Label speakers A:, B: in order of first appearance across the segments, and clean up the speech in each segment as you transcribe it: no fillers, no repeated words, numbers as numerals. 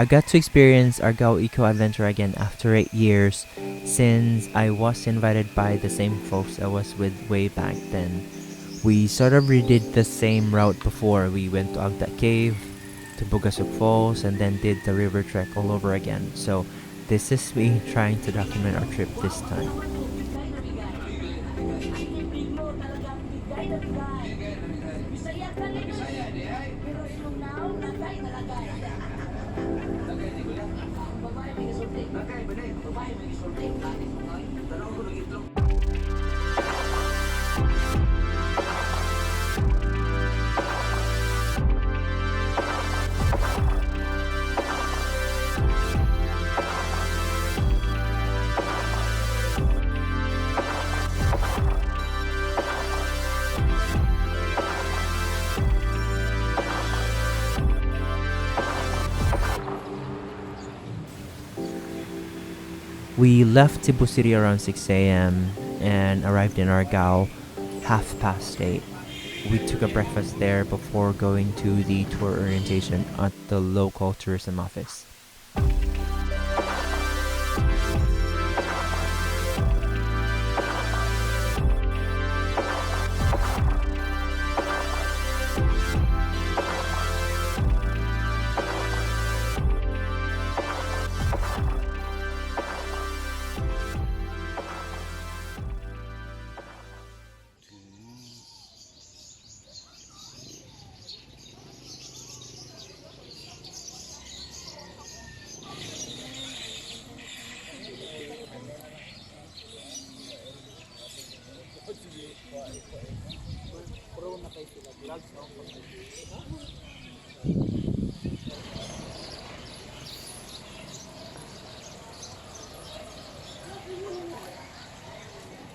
A: I got to experience Argao Eco Adventure again after 8 years since I was invited by the same folks I was with way back then. We sort of redid the same route before. We went to Agta Cave, to Bugasok Falls, and then did the river trek all over again. So this is me trying to document our trip this time. We left Cebu City around 6 a.m. and arrived in Argao 8:30. We took a breakfast there before going to the tour orientation at the local tourism office.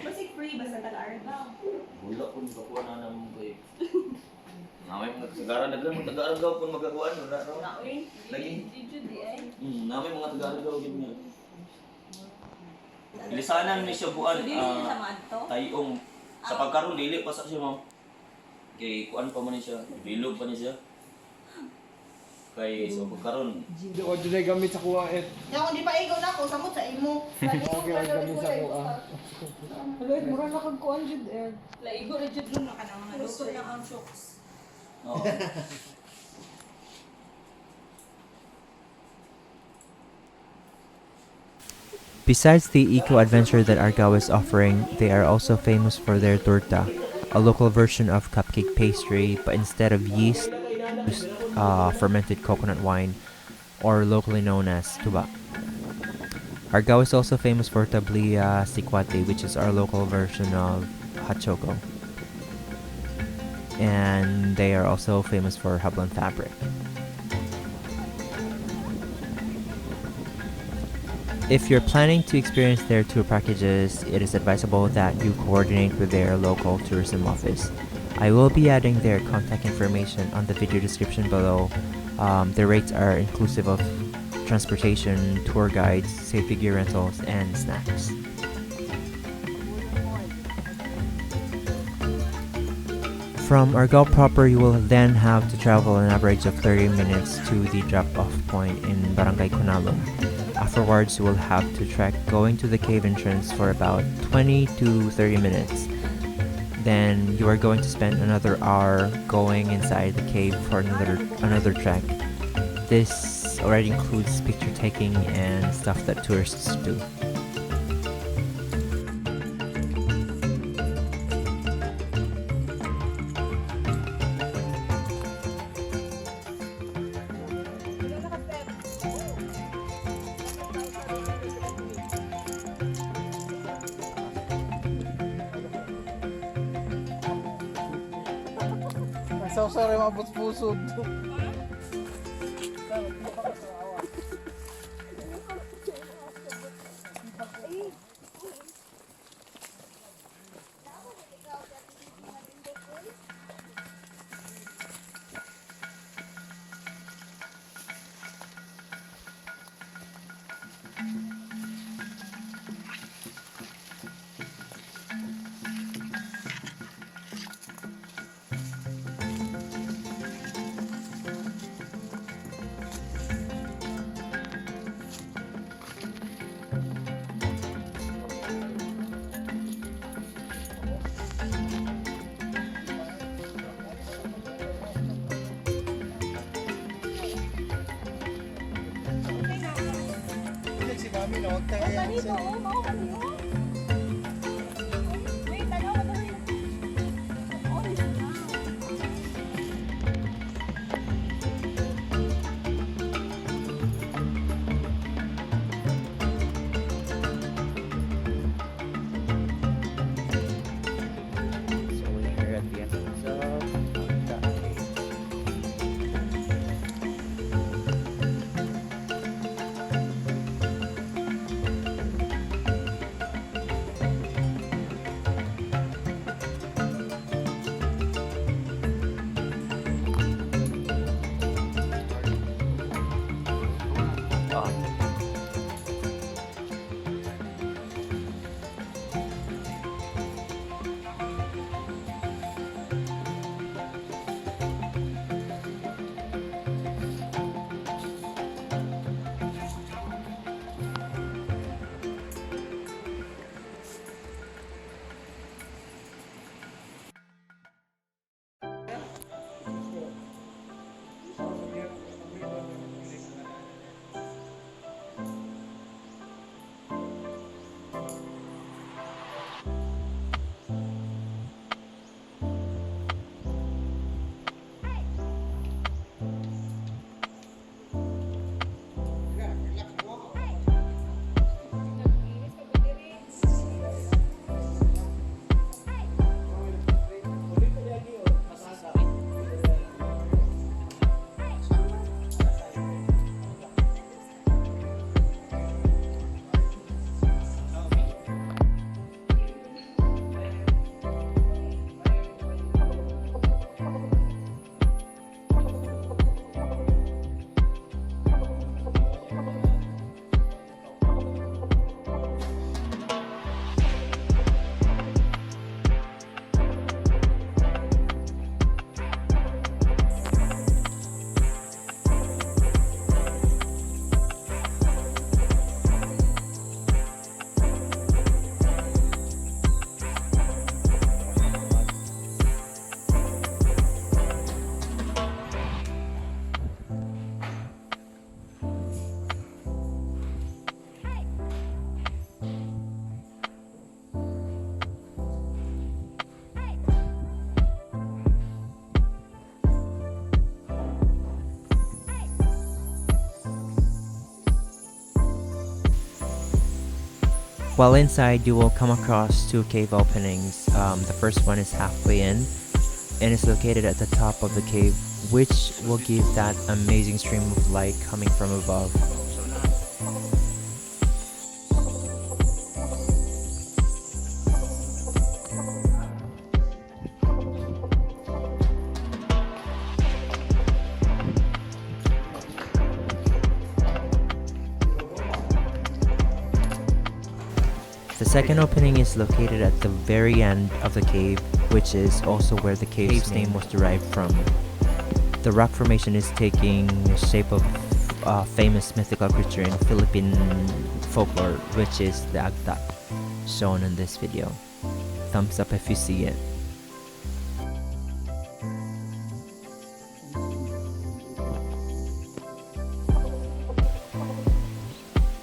B: Basic free basta taga-Argao.
C: Wala po nakakuha na naman kayo. Namay mga taga-Argao mo, taga-Argao po magkakuha no na raw.
B: Naoy,
C: Lagi.
B: di ay.
C: Namay mga taga-Argao gid nga. Lisanan ni siya buan
B: Dili sa madto.
C: tayong sa pagkaron dili pa sa siya mo. Kay kuan pa man ni siya, bilog pa ni siya. Kay sa pagkaron
D: Hindi ko dyan gamit sa kuwait.
B: Ya kung di pa ikaw na ako samot sa imo.
D: Okay, ang gamit sa kuwa.
E: Alay, mura na kag kuan jud er.
B: Laigo ra jud dun ka na mga luto na ang shocks.
C: oh.
A: Besides the eco adventure that Argao is offering, they are also famous for their torta, a local version of cupcake pastry, but instead of yeast, used fermented coconut wine, or locally known as tuba. Argao is also famous for tablilla sikwate, which is our local version of hot choco. And they are also famous for hablon fabric. If you're planning to experience their tour packages, it is advisable that you coordinate with their local tourism office. I will be adding their contact information on the video description below. The rates are inclusive of transportation, tour guides, safety gear rentals, and snacks. From Argao proper, you will then have to travel an average of 30 minutes to the drop-off point in Baranggay, Conalum. Afterwards, you will have to trek going to the cave entrance for about 20 to 30 minutes. Then you are going to spend another hour going inside the cave for another trek. This already includes picture taking and stuff that tourists do.
D: Nagsaw-saw rin mabot pusod.
B: Ganito, oh, mao kanino. Wait, ano ba rin? Oh, this is now.
A: So we're here at the entrance of Agta Cave. While inside, you will come across two cave openings. The first one is halfway in and is located at the top of the cave, which will give that amazing stream of light coming from above. The second opening is located at the very end of the cave, which is also where the cave's name was derived from. The rock formation is taking the shape of a famous mythical creature in Philippine folklore, which is the Agta, shown in this video. Thumbs up if you see it.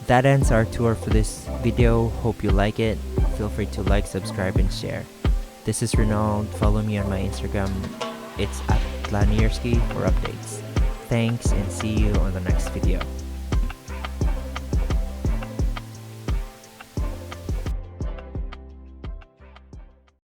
A: That ends our tour for this video. Hope you like it. Feel free to like, subscribe, and share. This is Ronald. Follow me on my Instagram. It's @Lanierski for updates. Thanks and see you on the next video.